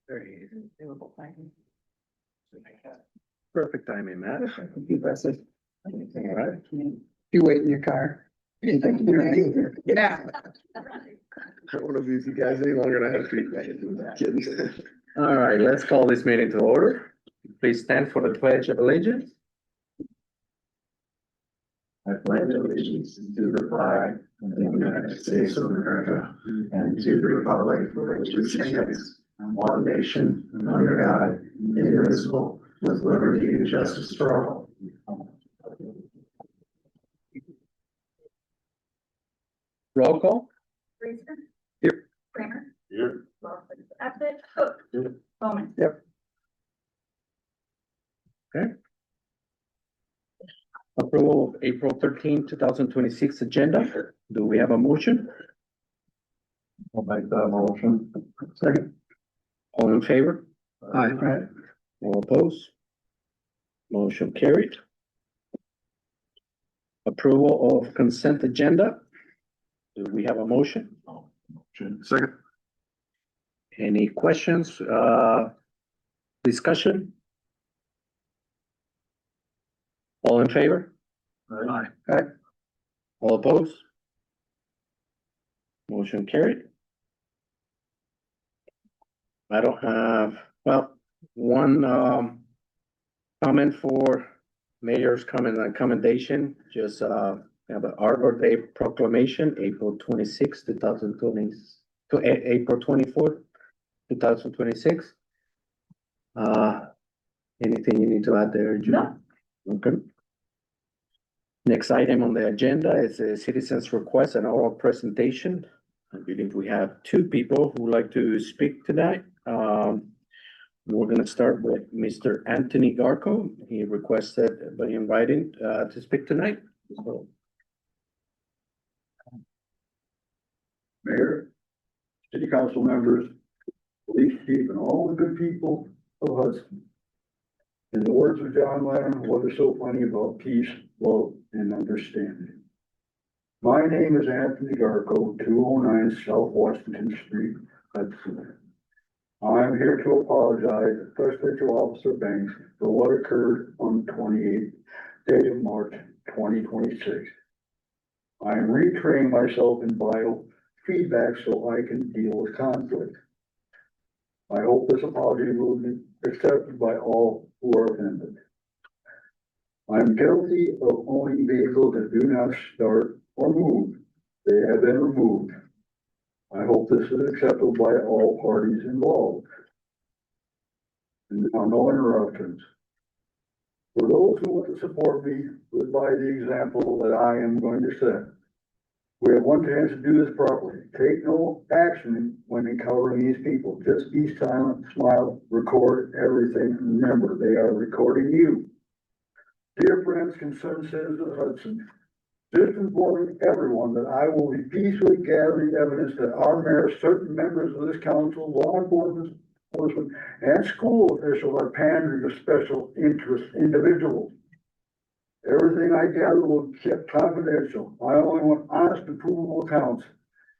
Very easy. Perfect timing, Matt. You press it. All right. You wait in your car. Yeah. One of these guys any longer than I have to. Kidding. All right, let's call this meeting to order. Please stand for the pledge of allegiance. I pledge allegiance to the flag of the United States of America and to the republic for which it stands, one nation, under God, indivisible, with liberty and justice for all. Roll call. Reason. Here. Kramer. Here. Lawson. Absent. Cook. Here. Bowman. Approval of April 13, 2026 agenda. Do we have a motion? I'll make that motion. Second. All in favor? Aye. All opposed? Motion carried. Approval of consent agenda. Do we have a motion? Second. Any questions, discussion? All in favor? Aye. All opposed? Motion carried. I don't have, well, one, comment for mayor's commendation, just, have an Arbor Day proclamation, April 26, 2020, to April 24th, 2026. Anything you need to add there, Julie? Okay. Next item on the agenda is a citizen's request and oral presentation. I believe we have two people who would like to speak tonight. We're gonna start with Mr. Anthony Garco. He requested by inviting to speak tonight. So, Mayor, city council members, police chief, and all the good people of Hudson. In the words of John Lennon, what is so funny about peace, love, and understanding? My name is Anthony Garco, 209 South Washington Street, Hudson. I'm here to apologize to Special Officer Banks for what occurred on the 28th day of March, 2026. I'm retraining myself in biofeedback so I can deal with conflict. I hope this apology will be accepted by all who are offended. I'm guilty of owning vehicles that do not start or move. They have been removed. I hope this is acceptable by all parties involved. And now no interruptions. For those who want to support me, live by the example that I am going to set. We have one chance to do this properly. Take no action when encountering these people. Just be silent, smile, record everything. Remember, they are recording you. Dear friends, concerned citizens of Hudson, just informing everyone that I will be peacefully gathering evidence that our mayor, certain members of this council, law enforcement, and school officials are pandering to special interest individuals. Everything I gather will be kept confidential. I only want honest and provable accounts.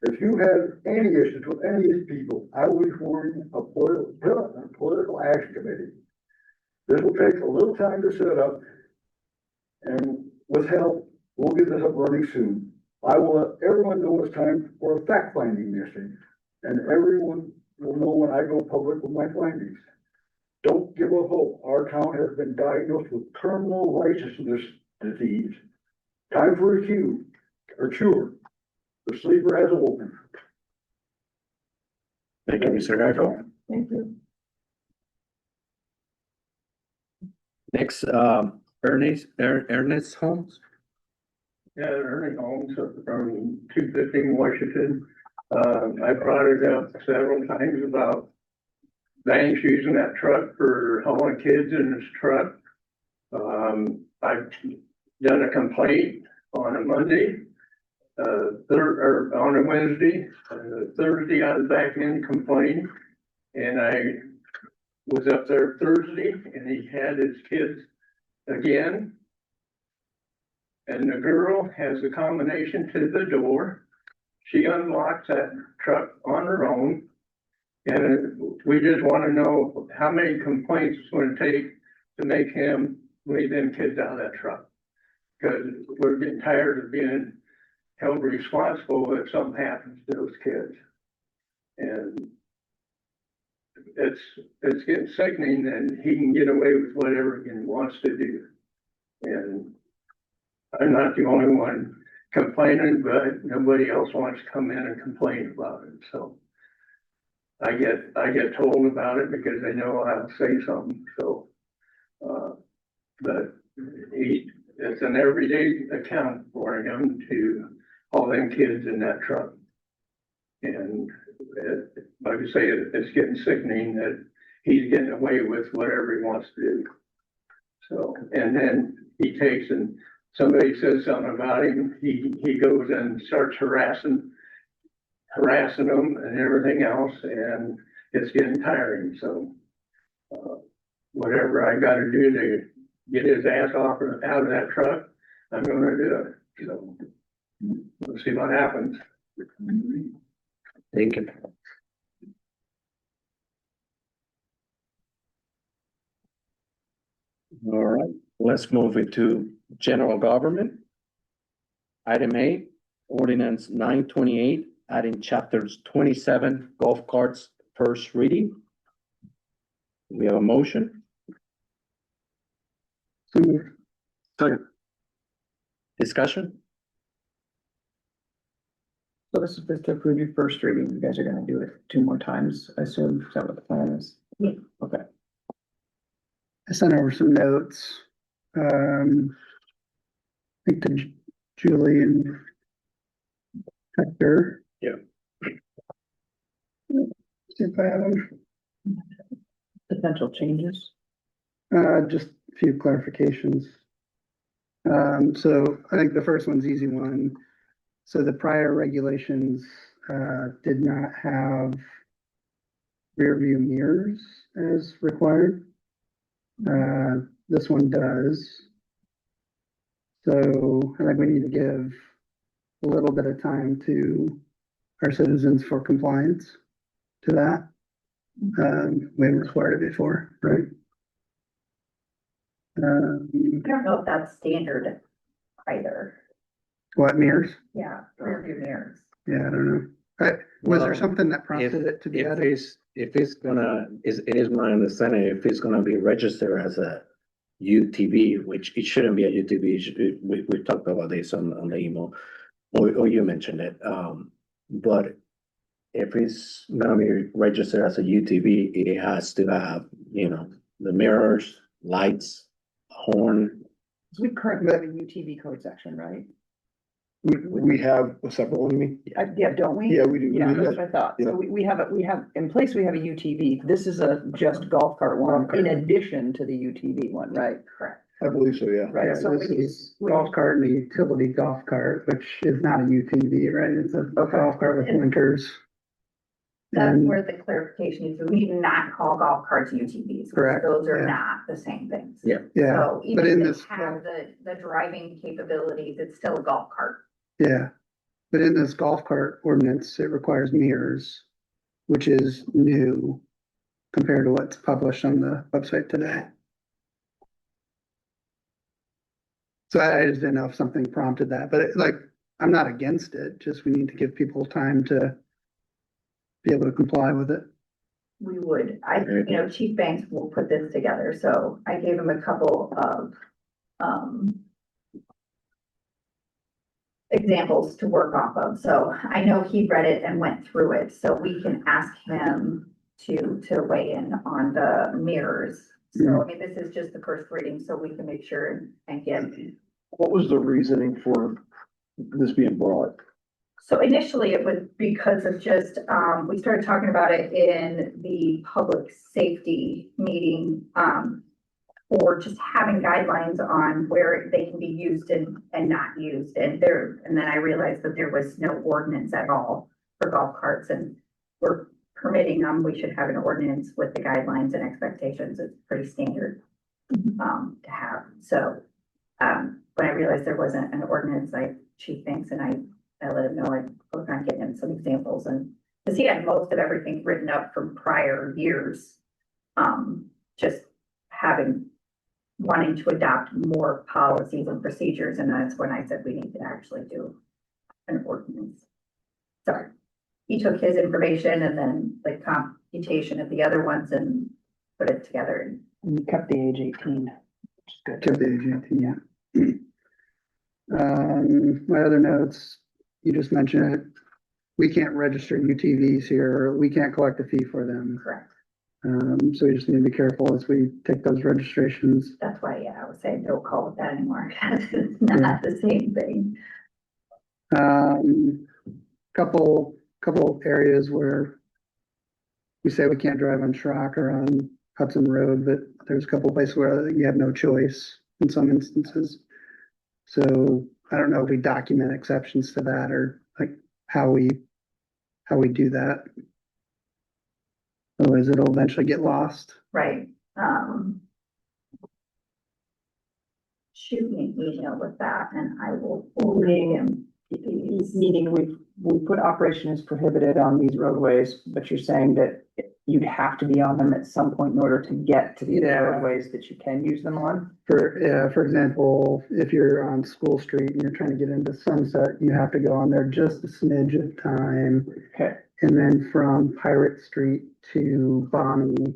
If you have any issues with any of these people, I will be forming a political action committee. This will take a little time to set up, and with help, we'll get this up running soon. I will let everyone know it's time for a fact-finding mission, and everyone will know when I go public with my findings. Don't give up hope. Our town has been diagnosed with terminal righteousness disease. Time for a cure. The sleeper has awoken. thank you, Mr. Garco. Thank you. Next, Ernest Holmes. Yeah, Ernie Holmes from 215 Washington. I brought it up several times about Banks using that truck for hauling kids in his truck. I've done a complaint on a Monday, or on a Wednesday. Thursday I was back in complaining, and I was up there Thursday, and he had his kids again. And the girl has a combination to the door. She unlocks that truck on her own. And we just wanna know how many complaints it's gonna take to make him leave them kids out of that truck. Cause we're getting tired of being held responsible if something happens to those kids. And it's getting sickening that he can get away with whatever he wants to do. And I'm not the only one complaining, but nobody else wants to come in and complain about it, so. I get told about it because they know I'll say something, so. But it's an everyday account for him to haul them kids in that truck. And like I say, it's getting sickening that he's getting away with whatever he wants to do. So, and then he takes and somebody says something about him, he goes and starts harassing them and everything else, and it's getting tiring, so. Whatever I gotta do to get his ass out of that truck, I'm gonna do it, so. We'll see what happens. Thank you. All right, let's move into general government. Item 8, ordinance 928, adding chapters 27 golf carts, first reading. We have a motion, So moved. Second. discussion? So this is just to approve your first reading. You guys are gonna do it 2 more times, I assume. Is that what the plan is? Yeah. Okay. I sent over some notes. I think to Julie and Hector. Yeah. See if I have them. Potential changes. Just a few clarifications. So I think the first one's easy one. So the prior regulations, did not have rear view mirrors as required. This one does. So I think we need to give a little bit of time to our citizens for compliance to that. We haven't required it before, right? I don't know if that's standard either. What mirrors? Yeah, rear view mirrors. Yeah, I don't know. Was there Well, something that prompted it to be If added? it's gonna, it is my understanding, if it's gonna be registered as a UTV, which it shouldn't be a UTV, we talked about this on the email, or you mentioned it, but if it's gonna be registered as a UTV, it has to have, the mirrors, lights, horn. We currently have a UTV code section, right? We have a separate one, you mean? Yeah, don't we? Yeah, we do. Yeah, that's what I thought. Yeah. So we have, in place, we have a UTV. This is a just golf cart one in addition to the UTV one, right? Correct. I believe so, yeah. Right, Yeah, so this is golf cart and a utility golf cart, which is not a UTV, right? It's a golf cart with blinkers. That's And where the clarification is. We do not call golf carts UTVs. Correct, Those are yeah. not the same things. Yeah. yeah, So but even in if this, they have the driving capabilities, it's still a golf cart. yeah, but in this golf cart ordinance, it requires mirrors, which is new compared to what's published on the website today. So I just didn't know if something prompted that, but I'm not against it, just we need to give people time to be able to comply with it. We would, Chief Banks will put this together, so I gave him a couple of, examples to work off of, so I know he read it and went through it, so we can ask him to weigh in on the mirrors. So, I mean, this is just the first reading, so we can make sure and get. What was the reasoning for this being brought? So initially it was because of just, we started talking about it in the public safety meeting, or just having guidelines on where they can be used and not used. And then I realized that there was no ordinance at all for golf carts, and we're permitting them. We should have an ordinance with the guidelines and expectations. It's pretty standard, to have. So, when I realized there wasn't an ordinance, Chief Banks and I let him know, I worked on getting him some examples and, because he had most of everything written up from prior years. Just wanting to adopt more policies and procedures, and that's when I said we need to actually do an ordinance. Sorry, he took his information and then the computation of the other ones and put it together. And you kept the age 18, which is good. Kept the age 18, yeah. My other notes, you just mentioned it. We can't register UTVs here, we can't collect a fee for them. Correct. So we just need to be careful as we take those registrations. That's why, yeah, I was saying don't call it that anymore. It's not the same thing. Couple areas where we say we can't drive on Schrock or on Hudson Road, but there's a couple places where you have no choice in some instances. So I don't know if we document exceptions to that or like how we do that. Otherwise it'll eventually get lost. Right. Shoot me an email with that and I will forward him. Meaning we put operation is prohibited on these roadways, but you're saying that you'd have to be on them at some point in order to get to the Yeah. roadways that you can use them on? For example, if you're on School Street and you're trying to get into Sunset, you have to go on there just a smidge of time. Okay, And then from Pirate Street to Bonnie,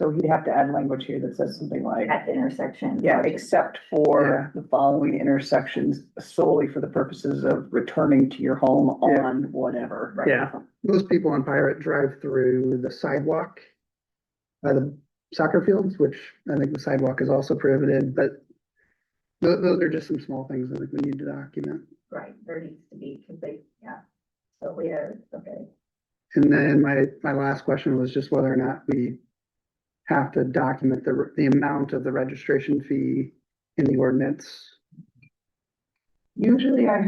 so he'd have to add language here that says something like, At the intersection. yeah, except for the following intersections solely for the purposes of returning to your home Yeah. on whatever. Right? Yeah. Most people on Pirate drive through the sidewalk by the soccer fields, which I think the sidewalk is also prohibited, but those are just some small things that we need to document. Right, there needs to be, because so we are, okay. And then my last question was just whether or not we have to document the amount of the registration fee in the ordinance. Usually I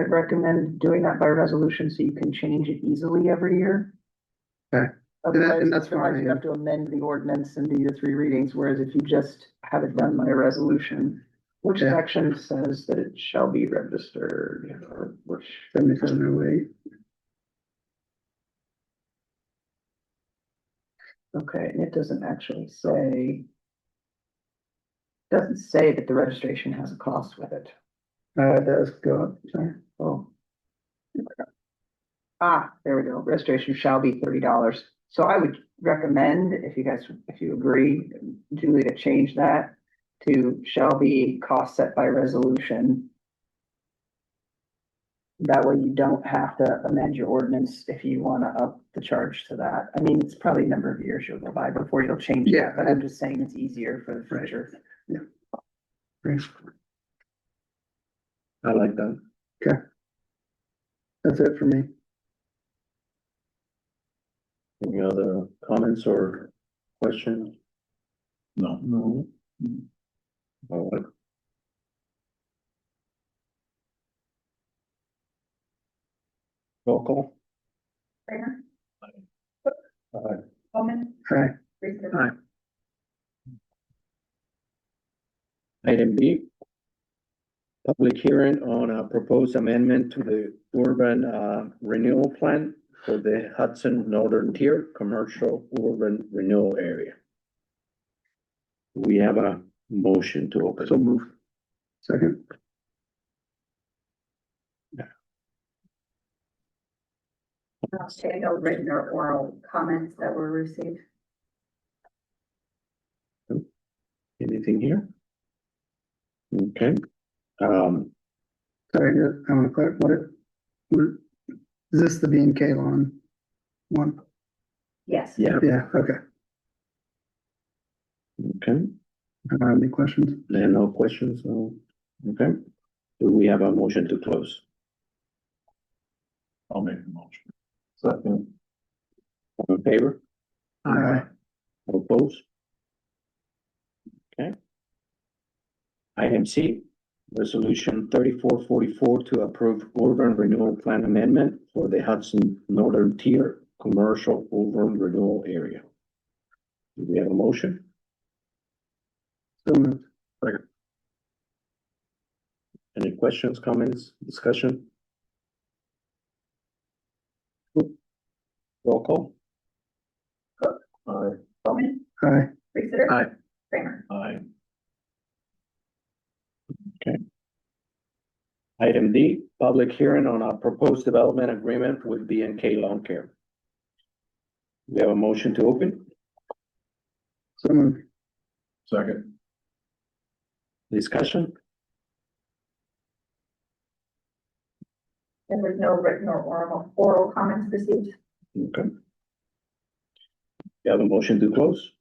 recommend doing that by resolution so you can change it easily every year. Okay. Otherwise, And that's otherwise fine. you have to amend the ordinance and do your 3 readings, whereas if you just have it done by a resolution, which Yeah. section says that it shall be registered, or which, 7708. okay, and it doesn't actually say. Doesn't say that the registration has a cost with it. It does go up, sorry. Oh. Ah, there we go. Registration shall be $30. So I would recommend, if you agree, Julie, to change that to shall be cost set by resolution. That way you don't have to amend your ordinance if you want to up the charge to that. I mean, it's probably a number of years you'll go by before you'll change Yeah. that, but I'm just saying it's easier for the Right. future. Great. I like that. That's it for me. Any other comments or questions? No. No. All right. Roll call. Kramer? Aye. Bowman? Aye. Reese? Aye. Item B. Public hearing on a proposed amendment to the urban renewal plan for the Hudson Northern Tier Commercial Urban Renewal Area. We have a motion to open. So move. Second. I'll say no written or oral comments that were received. Anything here? Okay. Sorry, I want to clarify, is this the B and K lawn one? Yes. Yeah, Yeah, okay. okay. I don't have any questions. There are no questions, no. Okay. Do we have a motion to close? I'll make the motion. Second. All in favor? Aye. All opposed? Okay. Item C, resolution 3444 to approve urban renewal plan amendment for the Hudson Northern Tier Commercial Urban Renewal Area. Do we have a motion? So moved. Any questions, comments, discussion? Roll call. Bowman, Aye. Reesider. Aye. Kramer. Aye. Okay. Item D, public hearing on a proposed development agreement with B and K Lawn Care. We have a motion to open, So moved. Second. discussion, There was no written or oral comments received. okay. We have a motion to close,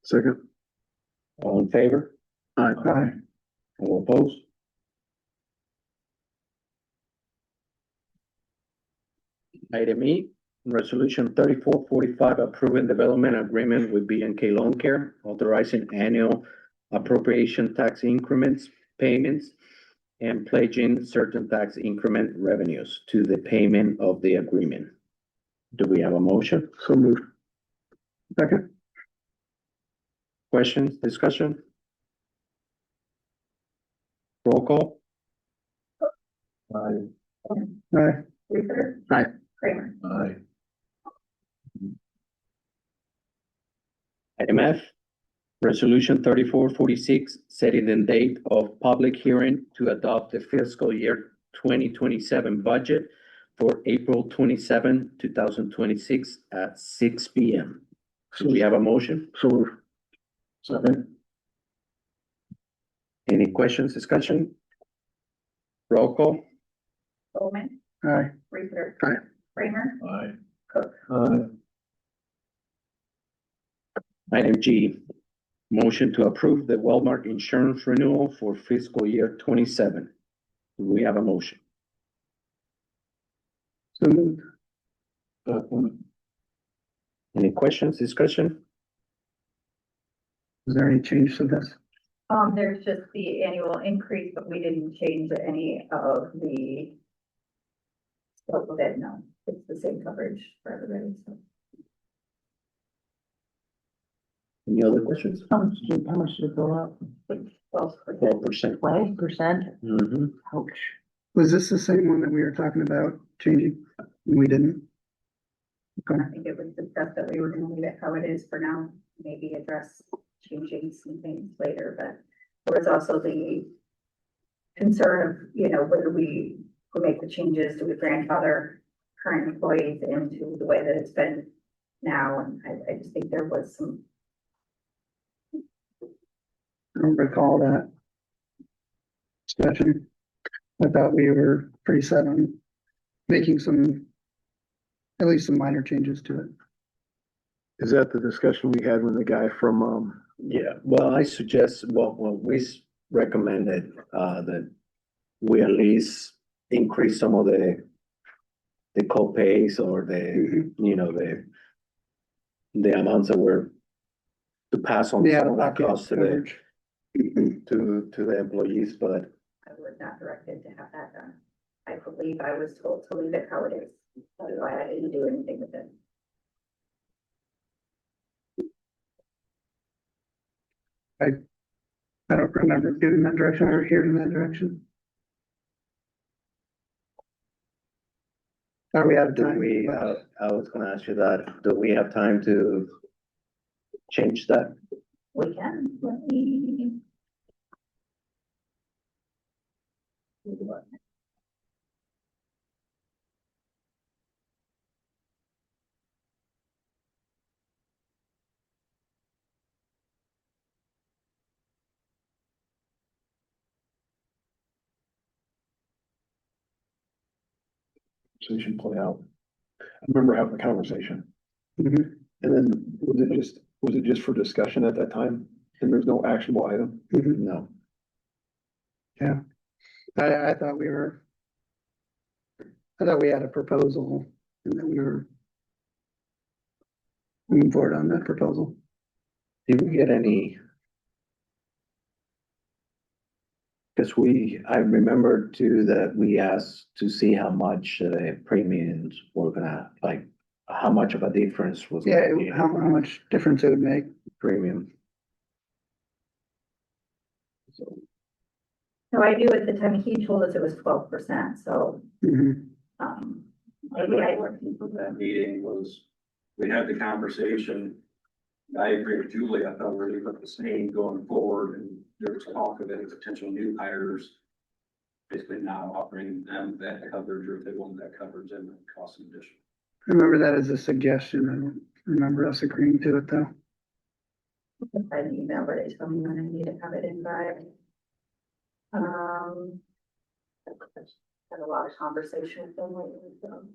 Second. all in favor, Aye. all opposed? Item E, resolution 3445 approving development agreement with B and K Lawn Care, authorizing annual appropriation tax increments, payments, and pledging certain tax increment revenues to the payment of the agreement. Do we have a motion? So moved. Second. Questions, discussion? Roll call? Aye. Reesider. Aye. Kramer. Aye. Item F, resolution 3446, setting the date of public hearing to adopt the fiscal year 2027 budget for April 27, 2026 at 6 p.m. Do we have a motion? So moved. Second. Any questions, discussion? Roll call? Bowman, Aye. Reesider. Aye. Kramer. Aye. Cook. Aye. Item G, motion to approve the Wellmark insurance renewal for fiscal year 27. Do we have a motion? So moved. Any questions, discussion? Is there any change to this? There's just the annual increase, but we didn't change any of the scope of it, no. It's the same coverage for everybody, so. Any other questions? How much did it go up? 12%. 12%? Mm-hmm. Ouch. Was this the same one that we were talking about changing? We didn't? Okay. I think it was discussed that we were gonna leave it how it is for now, maybe address changing some things later, but there was also the concern of, you know, whether we make the changes, do we grandfather current employees into the way that it's been now, and I just think there was some. I don't recall that discussion. I thought we were pretty set on making at least some minor changes to it. Is that the discussion we had when the guy from, Yeah, well, I suggest, we recommended, that we at least increase some of the co-pays or you know, the amounts that were to pass on Yeah. some of that cost to coverage. to the employees, but I was not directed to have that done. I believe I was told to leave it how it is. That's why I didn't do anything with it. I don't remember doing that direction or hearing that direction. Are we out of do time? we, I was gonna ask you that, do we have time to change that? We can, let me. conversation play out? I remember having the conversation. Mhm. And then was it just for discussion at that time? And there's no actionable item? Mhm. No. I thought we had a proposal and that we were moving forward on that proposal. Did we get any? Because I remember too that we asked to see how much the premiums were gonna, like, how much of a difference was. Yeah, gonna be in how much difference it would make. Premium. So No, I knew at the time he told us it was 12%, so, Mhm. maybe I That meeting was, we had the conversation. I agree with Julie, I thought we were looking at the same going forward, and there was talk of any potential new hires. Basically not offering them that coverage, or if they wanted that coverage, and it cost them additional. I remember that as a suggestion. I don't remember us agreeing to it though. I an email, but they told me when I need to have it in by. Had a lot of conversation with them lately, so.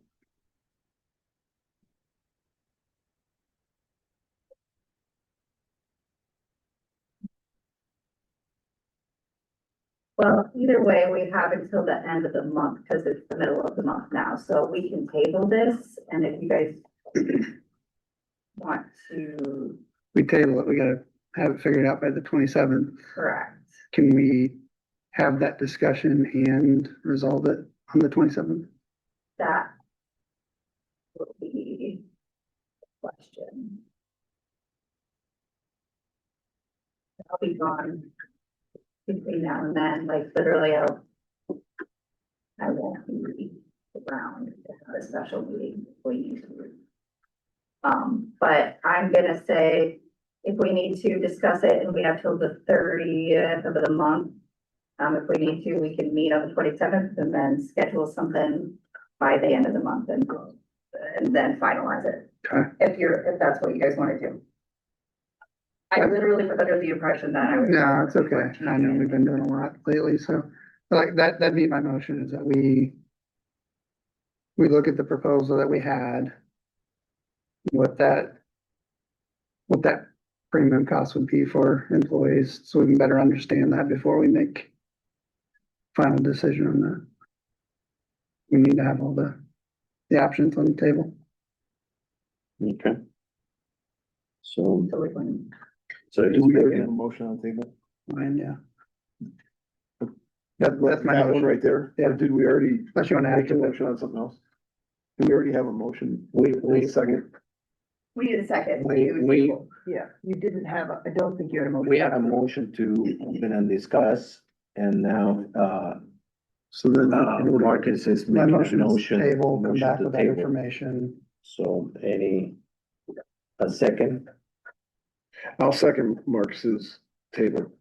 Well, either way, we have until the end of the month, because it's the middle of the month now, so we can table this, and if you guys want to We table it, we gotta have it figured out by the 27th. correct, Can we have that discussion and resolve it on the 27th? that will be the question. I'll be gone between now and then, like literally I won't be around to have a special meeting if we need to. But I'm gonna say, if we need to discuss it and we have till the 30th of the month. If we need to, we can meet on the 27th and then schedule something by the end of the month and then finalize it. Okay. If that's what you guys wanna do. I literally was under the impression that I was. No, it's okay. I know we've been doing a lot lately, so like that'd be my motion is that we look at the proposal that we had. What that premium cost would be for employees, so we can better understand that before we make final decision on that. We need to have all the options on the table. Okay. So, So we can, so Do we already have a motion on the table? And yeah. That's my That one motion. right there? Yeah. Or did we already Unless you want to add make a to it. motion on something else? Do we already have a motion? we, Second. we need a second. we, Yeah, you didn't have, I don't think you had a motion. we had a motion to open and discuss, and now, So then, Marcus is My making a motion is motion. table, come motion back to with that table. information. So a second, I'll second Marcus's table.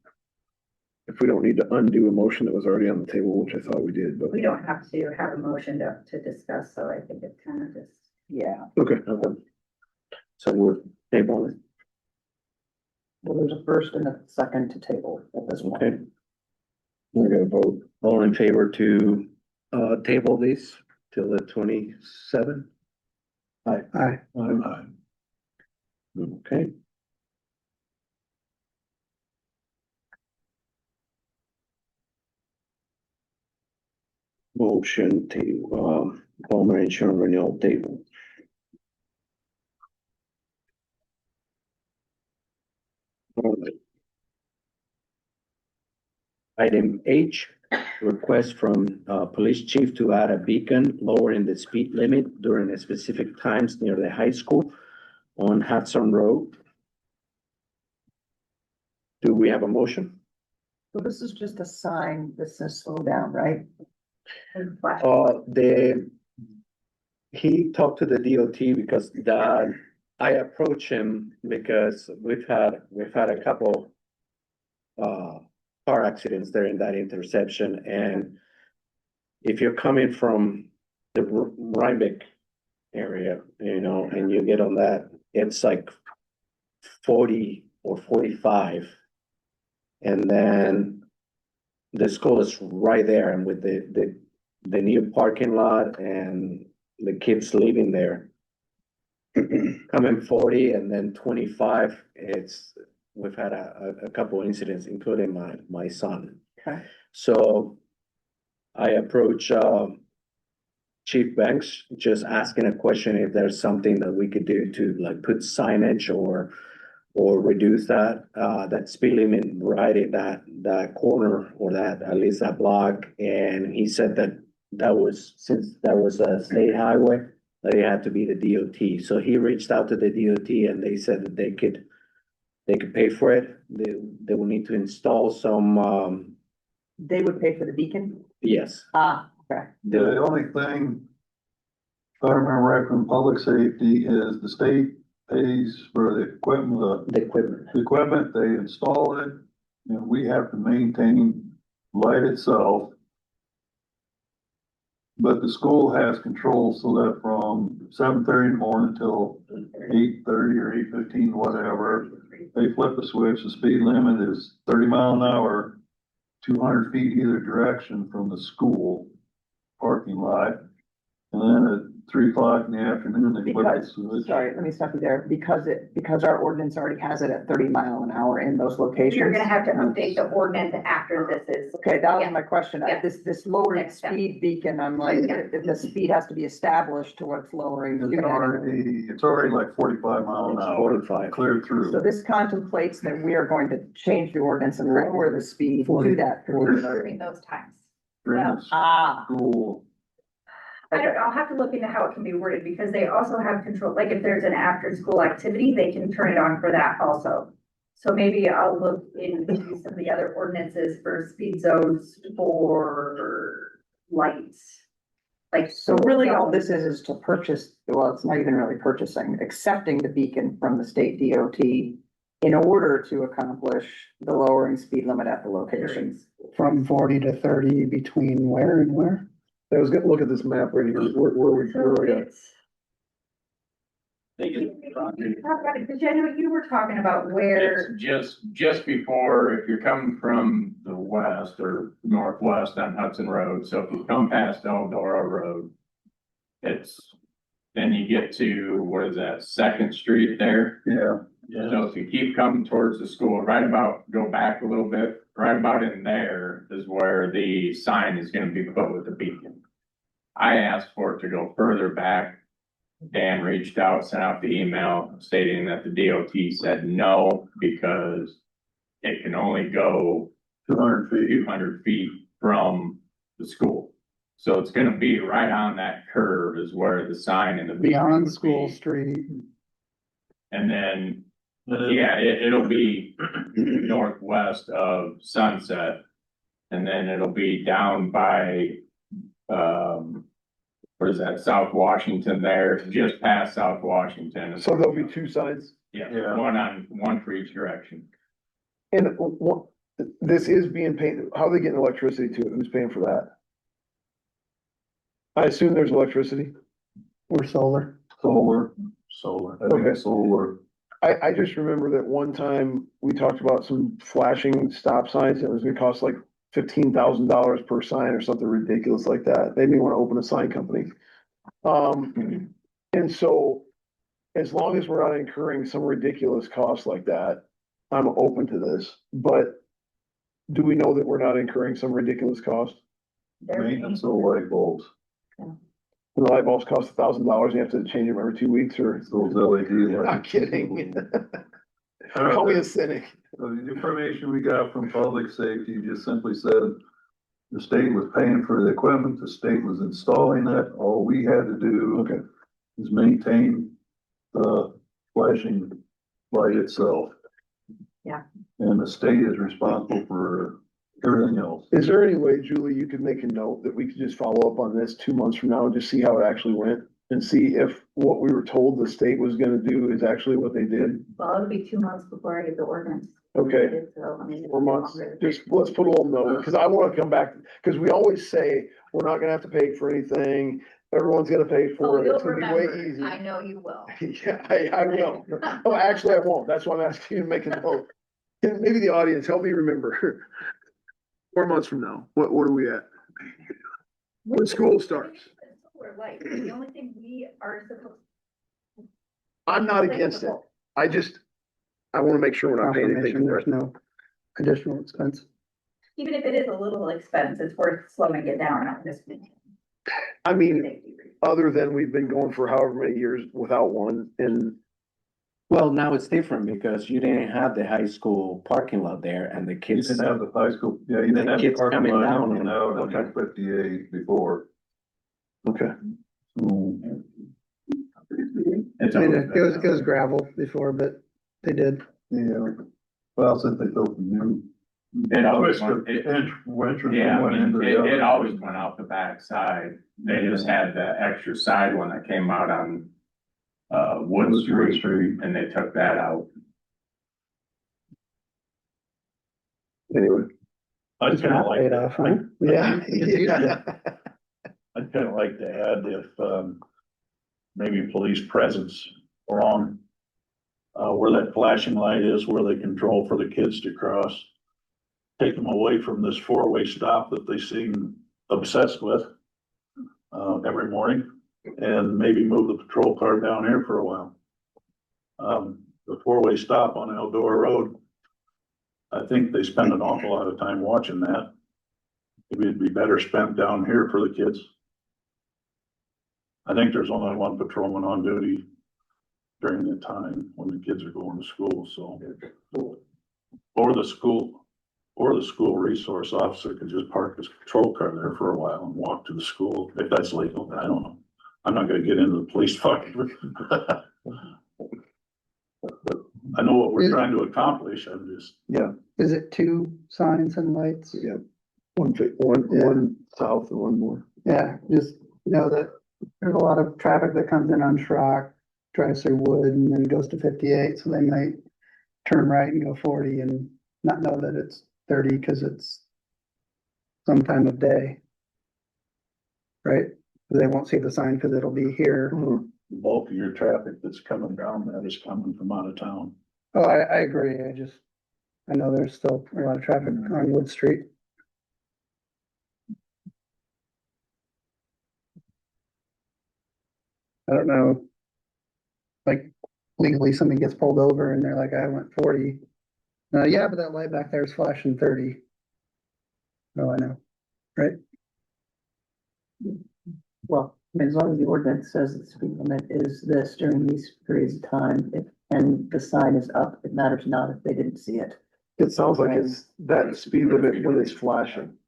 If we don't need to undo a motion that was already on the table, which I thought we did, but, We don't have to have a motion to discuss, so I think it's kind of just. Yeah, okay. okay. So we're tabling well, there's a first and a second to table at this it, point. okay? We're gonna vote. All in favor to, table this till the 27th? Aye. Okay. Motion to, Palmer Insurance renewal table. All right. Item H, request from, police chief to add a beacon lowering the speed limit during specific times near the high school on Hudson Road. Do we have a motion? So this is just a sign that says slow down, right? He talked to the DOT because I approached him because we've had a couple car accidents there in that intersection, and if you're coming from the Rhinebeck area, you know, and you get on that, it's like 40 or 45. And then the school is right there, and with the new parking lot and the kids living there. Coming 40 and then 25, we've had a couple incidents, including my son. Okay. So I approach Chief Banks, just asking a question if there's something that we could do to like put signage or reduce that speed limit right in that corner or at least that block. And he said since that was a state highway, that it had to be the DOT. So he reached out to the DOT and they said that they could pay for it. They will need to install some they would pay for the beacon? Yes. Ah, okay. The only thing, if I remember right from public safety, is the state pays for the equipment, The equipment. the equipment, they install it, and we have to maintain light itself. But the school has control so that from 7:30 in the morning till 8:30 or 8:15, whatever, they flip the switch, the speed limit is 30 mile an hour, 200 feet either direction from the school parking lot. And then at 3 o'clock in the afternoon, they flip the Because, switch. sorry, let me stop you there, because our ordinance already has it at 30 mph in those locations. You're gonna have to update the ordinance after this is. Okay, that was Yeah. my question. Yeah. This lowering Next step. speed beacon, I'm like, Yeah. the speed has to be established to what's lowering. It's already like 45 mile an hour, 45. clear So through. this contemplates that we are going to change the ordinance and lower the speed to that. During those times. During the Ah, school, I don't know, I'll have to look into how it can be worded, because they also have control, like if there's an after-school activity, they can turn it on for that also. So maybe I'll look into some of the other ordinances for speed zones for lights. Like. so really all this is to purchase, well, it's not even really purchasing, accepting the beacon from the state DOT in order to accomplish the lowering speed limit at the locations. From 40 to 30 between where and where? I was gonna look at this map right here, where So we at? it's. Because Jenny, you were talking about where, It's just before, if you're coming from the west or northwest on Hudson Road, so if you come past Eldora Road. Then you get to, what is that, Second Street there? Yeah, So if you keep coming towards the school, go back a little bit, right about in there is where the sign is gonna be put with the beacon. I asked for it to go further back. Dan reached out, sent out the email stating that the DOT said no, because it can only go 200 feet. 200 feet from the school. So it's gonna be right on that curve is where the sign and the. beacon Beyond would School be. Street. And then, yeah, it'll be northwest of Sunset. And then it'll be down by, what is that, South Washington there, just past South Washington. So there'll be two signs? Yeah, Yeah. one for each direction. And what, this is being paid, how are they getting electricity to it? Who's paying for that? I assume there's electricity? Or solar. Solar. Okay. Solar. I just remember that one time we talked about some flashing stop signs. It was gonna cost like $15,000 per sign or something ridiculous like that. They may wanna open a sign company. And so as long as we're not incurring some ridiculous cost like that, I'm open to this, but do we know that we're not incurring some ridiculous cost? there's of light bulbs. Yeah. The light bulbs cost $1,000, you have to change them every 2 weeks or? Those LED. Not kidding. Call me a cynic. The information we got from public safety just simply said the state was paying for the equipment, the state was installing it, all we had to do Okay, is maintain the flashing light itself. Yeah. And the state is responsible for everything else. is there any way, Julie, you could make a note that we could just follow up on this 2 months from now and just see how it actually went? And see if what we were told the state was gonna do is actually what they did? well, it'll be 2 months before I get the ordinance. Okay. So, I mean, 4 months, just let's put a little note, cause I wanna come back, cause we always say, we're not gonna have to pay for anything. Everyone's gonna pay Oh, for it, you'll it's gonna be way remember, easy. I know you will. Yeah, I will. Oh, actually, I won't. That's why I'm asking you to make a note. And maybe the audience, help me remember. 4 months from now, what are we at? When school starts. Solar light, the only thing we are supposed. I'm not against it. I wanna make sure we're not paying anything Confirmation, for there's it. no additional expense. Even if it is a little expense, it's worth slowing it down on this. I mean, safety reason. other than we've been going for however many years without one and Well, now it's different because you didn't have the high school parking lot there and the You kids. didn't have the high school, yeah, you didn't have the Kids parking coming lot down coming out on okay. 58 before. okay. It's I mean, always it was gravel before, but they did. Yeah, well, since they built the new It always Twist went, of it, entrance yeah, from one end to the it other. always went out the back side. They just had the extra side one that came out on Wood Street, and they took that out. Anyway. I'd It's kinda not like paid that. off, huh? Yeah. I'd kinda like to add if, maybe police presence along where that flashing light is, where they control for the kids to cross. Take them away from this four-way stop that they seem obsessed with every morning, and maybe move the patrol car down here for a while. The four-way stop on Eldora Road, I think they spend an awful lot of time watching that. Maybe it'd be better spent down here for the kids. I think there's only one patrolman on duty during the time when the kids are going to school, so. Or the school resource officer could just park his patrol car there for a while and walk to the school, if that's legal, I don't know. I'm not gonna get into the police fucking. I know what we're trying to accomplish, I'm just. Is it 2 signs and lights? Yeah. One south and one more. Yeah, just know that there's a lot of traffic that comes in on Schrock, drives through Wood and then goes to 58, so they might turn right and go 40 and not know that it's 30 because it's some time of day. Right? They won't see the sign because it'll be here. The bulk of your traffic that's coming down that is coming from out of town. Oh, I agree. I know there's still a lot of traffic on Wood Street. I don't know. Like legally somebody gets pulled over and they're like, I went 40. Yeah, but that light back there is flashing 30. Oh, I know, right? Well, I mean, as long as the ordinance says the speed limit is this during these periods of time, and the sign is up, it matters not if they didn't see it. It sounds like it's that speed limit when it's flashing.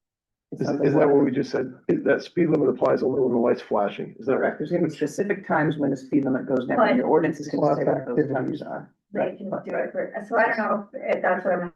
Is that what we just said? That speed limit applies only when the light's flashing. Is that right? Correct, there's gonna be specific times when the speed limit goes down, and your ordinance is gonna say what those times are. They can do it for, so I don't know if that's what I'm